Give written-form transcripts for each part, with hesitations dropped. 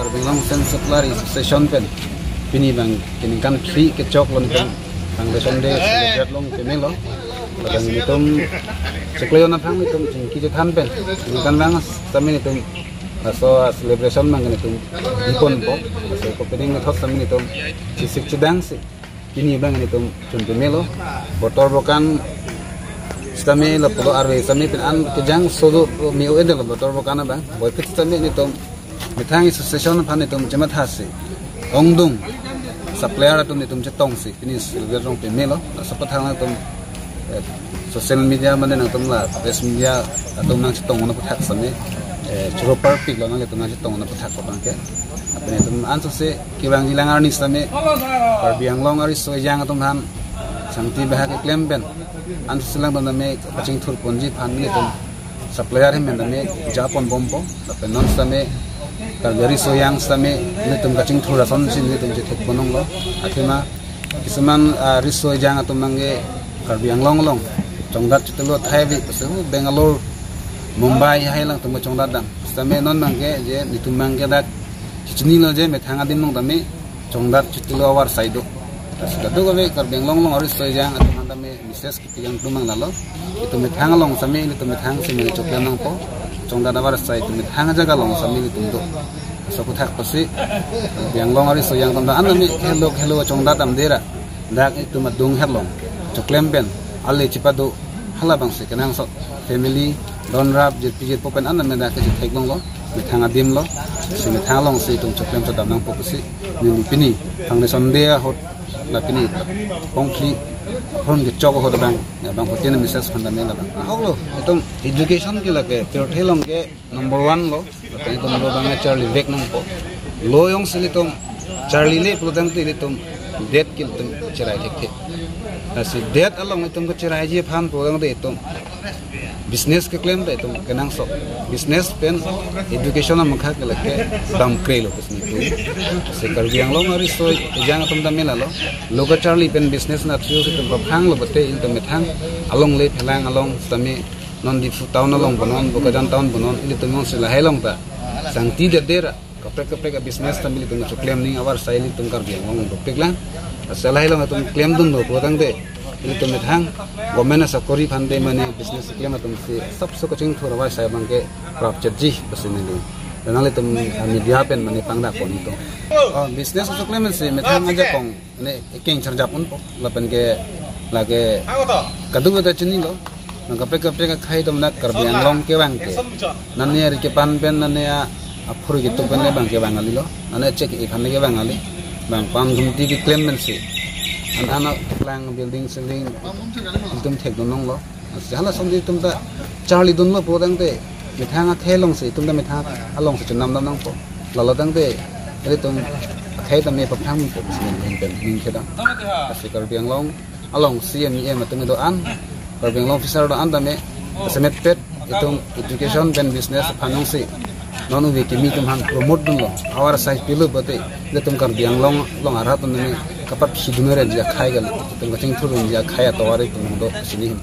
Karbinglong sense session pen pini bang kini kan free ke chok lon kan foundation day celebrate long pini lo dan itum sekleon na phang itum ki je than pen ini kan bang sami itum so celebration mang itum ipon po so ko peding na thot sami itum sik chidang si kini bang itum chun pini lo botor bokan sami la polo arwe sami pen an kejang sodo mi o edel botor bokana bang boy pit sami itum mithang association phan itum jemat hasi ongdung supplier atum itum che tong si ini silver rong pe melo sapathang itum social media mane nang tum la press media atum nang che tong na pathak sami churo perfect lo nang itum nang che tong na pathak ko bang ke apne itum an so se kiwang jilang arni sami par biang long ari so yang atum han sangti bahak claim ben an silang ban me paching thur ponji phan ni itum supplier hem ben me japon bombo tapi non sami Karberi soyang sami ini tum kacing thura son sin ini tum cetek bonong lo akhirnya kisuman riso jang atum mangge karbiang long long congdat cetelo thaibi pesu Bangalore Mumbai hai lang tum congdat dang sami non mangge je nitum mangge dak cicini lo je methanga din mong dami congdat cetelo awar saido sadu go be karbiang long long riso jang atum mandame mises kipiyang tumang lalo itu methanga long sami ini tum methang simi chokyan nang po Chongda na baras sai tumit hanga jaga long samili tumdo so kuthak pasi yang long ari so yang tamda anami hello chongda tam dera dak itu madung helong choklem ben alle chipadu hala bang se kenang so family don rap je pije popen anami dak ke thek long lo mithanga dim lo se mithang long se tum choklem so damang popasi ni pini foundation dia hot la pini pongkli Pun kecok ho bang, bang hotel misal fundamental bang. Lo itu education ke lagi, perthelong ke number 1 lo. Tapi itu lo bang Charlie Beck nang po. Lo yang selitum Charlie le peluang tu selitum dead kill tum cerai thek. Nasi dead along itu ke cerai je phan peluang tu itu. Business ke claim tu itu kenang so. Business pen education am khak ke lagi dam kre lo business tu. Sekar yang lo ngari so jang tum dam mela lo. Loga Charlie pen business na trio itu berhang lo bete itu methang along le phelang along sami non di tahun along bonon bokajan tahun bonon ini tu mon sila helong ta sang tidak dera kapre ka business tambil itu cho claim ning awar sai li tungkar biang ngong bopek lang sila helong tu claim dun do potang de ini tu methang government sa kori phande mane business claim atum si sab so coaching thora wa sai bangke project ji basini du dan ale tum media pen mane pangda kon itu business so claim si methang aja kong ne king charja pun lapen ke lage kadu ta chini lo kapre ka khai tum nak karbiang long ke bang ke nanne ri ke pan pen nanne ya aphur gitu pen le bang ke bang ali lo nanne check e khan ke bang ali bang pan gumti ki claim men si anak lang building ceiling tum thek donong lo hala som di tum ta charli dun lo podang te mithanga thelong si tum da mitha along si chunam dam nang po lalo dang te ri tum khai tam me paphang po sin pen ning kheda asi karbiang long along CME tum do an Karbiang long officer do an dame semet pet itu education dan business phanong si nonu we kimi tum han promote dun lo awar sai pilu bate le tum karbiang long ara tum ne kapat sidunere ja khai gal tum gaching thurun ja khaya tawari tum do sini him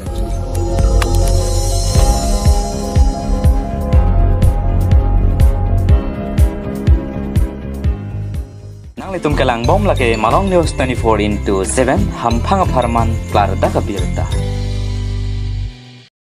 Tum kelang bom lagi Malong News 24/7 hampang aparman klar da kabirta.